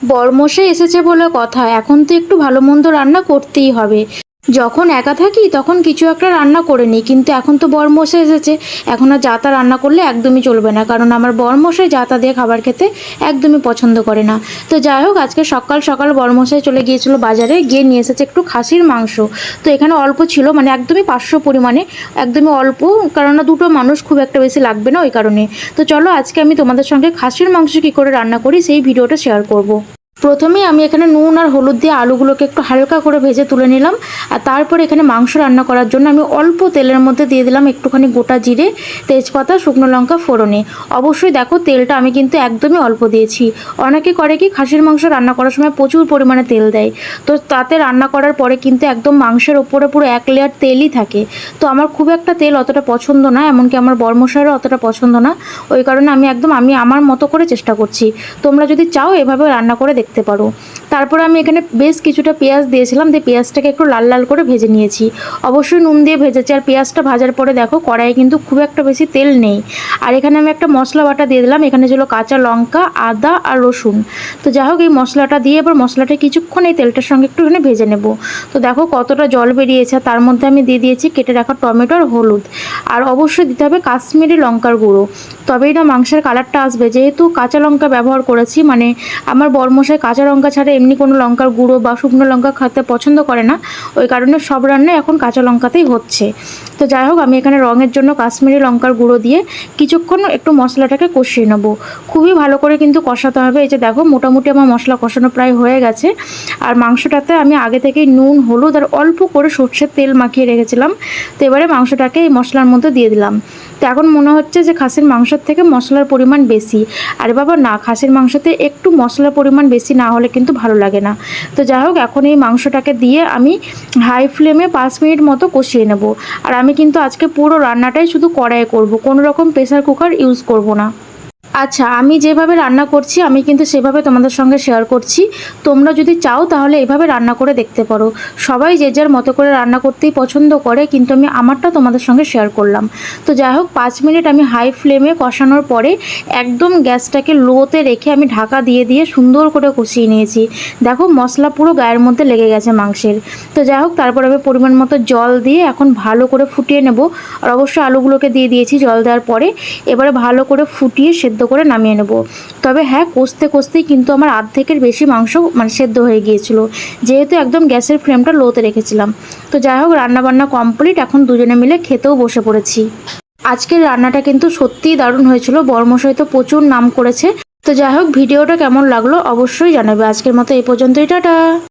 বরমশাই এসেছে বলে কথা, এখন তো একটু ভালো মন্দ রান্না করতেই হবে। যখন একা থাকি তখন কিছু একটা রান্না করে নিই, কিন্তু এখন তো বরমশাই এসেছে, এখন আর যা তা রান্না করলে একদমই চলবে না, কারণ আমার বরমশাই যা তা দিয়ে খাবার খেতে একদমই পছন্দ করে না। তো যাই হোক, আজকে সকাল সকাল বরমশাই চলে গিয়েছিল বাজারে, গিয়ে নিয়ে এসেছে একটু খাসির মাংস। তো এখানে অল্প ছিল, মানে একদমই 500 পরিমাণে, একদমই অল্প, কারণ দুটো মানুষ, খুব একটা বেশি লাগবে না ওই কারণে। তো চলো আজকে আমি তোমাদের সঙ্গে খাসির মাংস কী করে রান্না করি সেই ভিডিওটা শেয়ার করব। প্রথমেই আমি এখানে নুন আর হলুদ দিয়ে আলুগুলোকে একটু হালকা করে ভেজে তুলে নিলাম। আর তারপর এখানে মাংস রান্না করার জন্য আমি অল্প তেলের মধ্যে দিয়ে দিলাম একটুখানি গোটা জিরে, তেজপাতা, শুকনো লঙ্কা ফোড়নে। অবশ্যই দেখো তেলটা আমি কিন্তু একদমই অল্প দিয়েছি। অনেকে করে কি খাসির মাংস রান্না করার সময় প্রচুর পরিমাণে তেল দেয়, তো তাতে রান্না করার পরে কিন্তু একদম মাংসের ওপরে পুরো এক লেয়ার তেলই থাকে। তো আমার খুব একটা তেল অতটা পছন্দ না, এমনকি আমার বরমশাইয়েরও অতটা পছন্দ না। ওই কারণে আমি আমার মতো করে চেষ্টা করছি। তোমরা যদি চাও এভাবে রান্না করে দেখতে পারো। তারপরে আমি এখানে বেশ কিছুটা পেঁয়াজ দিয়েছিলাম, দিয়ে পেঁয়াজটাকে একটু লাল লাল করে ভেজে নিয়েছি। অবশ্যই নুন দিয়ে ভেজেছি। আর পেঁয়াজটা ভাজার পরে দেখো কড়াইয়ে কিন্তু খুব একটা বেশি তেল নেই। আর এখানে আমি একটা মশলা বাটা দিয়ে দিলাম, এখানে ছিল কাঁচা লঙ্কা, আদা আর রসুন। তো যাই হোক, এই মশলাটা দিয়ে এবার মশলাটা কিছুক্ষণ এই তেলটার সঙ্গে একটুখানি ভেজে নেব। তো দেখো কতটা জল বেরিয়েছে, তার মধ্যে আমি দিয়ে দিয়েছি কেটে রাখা টমেটো আর হলুদ। আর অবশ্যই দিতে হবে কাশ্মীরি লঙ্কার গুঁড়ো, তবেই না মাংসের কালারটা আসবে। যেহেতু কাঁচা লঙ্কা ব্যবহার করেছি, মানে আমার বরমশাই কাঁচা লঙ্কা ছাড়া এমনি কোনো লঙ্কার গুঁড়ো বা শুকনো লঙ্কা খেতে পছন্দ করে না, ওই কারণে সব রান্নায় এখন কাঁচা লঙ্কাতেই হচ্ছে। তো যাই হোক, আমি এখানে রঙের জন্য কাশ্মীরি লঙ্কার গুঁড়ো দিয়ে কিছুক্ষণ একটু মশলাটাকে কষিয়ে নেব। খুবই ভালো করে কিন্তু কষাতে হবে। এই যে দেখো মোটামুটি আমার মশলা কষানো প্রায় হয়ে গেছে। আর মাংসটাতে আমি আগে থেকেই নুন, হলুদ আর অল্প করে সর্ষের তেল মাখিয়ে রেখেছিলাম। তো এবারে মাংসটাকে এই মশলার মধ্যে দিয়ে দিলাম। তো এখন মনে হচ্ছে যে খাসির মাংসের থেকে মশলার পরিমাণ বেশি। আরে বাবা না, খাসির মাংসতে একটু মশলার পরিমাণ বেশি না হলে কিন্তু ভালো লাগে না। তো যাই হোক, এখন এই মাংসটাকে দিয়ে আমি হাই ফ্লেমে 5 মিনিট মতো কষিয়ে নেব। আর আমি কিন্তু আজকে পুরো রান্নাটাই শুধু কড়াইয়ে করব, কোনো রকম প্রেসার কুকার ইউজ করব না। আচ্ছা, আমি যেভাবে রান্না করছি আমি কিন্তু সেভাবে তোমাদের সঙ্গে শেয়ার করছি। তোমরা যদি চাও তাহলে এভাবে রান্না করে দেখতে পারো। সবাই যে যার মতো করে রান্না করতেই পছন্দ করে, কিন্তু আমি আমারটা তোমাদের সঙ্গে শেয়ার করলাম। তো যাই হোক, 5 মিনিট আমি হাই ফ্লেমে কষানোর পরে একদম গ্যাসটাকে লোতে রেখে আমি ঢাকা দিয়ে দিয়ে সুন্দর করে কষিয়ে নিয়েছি। দেখো মশলা পুরো গায়ের মধ্যে লেগে গেছে মাংসের। তো যাই হোক, তারপর আমি পরিমাণ মতো জল দিয়ে এখন ভালো করে ফুটিয়ে নেব। আর অবশ্যই আলুগুলোকে দিয়ে দিয়েছি জল দেওয়ার পরে। এবারে ভালো করে ফুটিয়ে সেদ্ধ করে নামিয়ে নেব। তবে হ্যাঁ, কষতে কষতেই কিন্তু আমার আর্ধেকের বেশি মাংস মানে সেদ্ধ হয়ে গিয়েছিল, যেহেতু একদম গ্যাসের ফ্লেমটা লোতে রেখেছিলাম। তো যাই হোক, রান্নাবান্না কমপ্লিট, এখন দুজনে মিলে খেতেও বসে পড়েছি। আজকের রান্নাটা কিন্তু সত্যিই দারুণ হয়েছিল, বরমশাই তো প্রচুর নাম করেছে। তো যাই হোক, ভিডিওটা কেমন লাগলো অবশ্যই জানাবে। আজকের মতো এই পর্যন্তই, টাটা।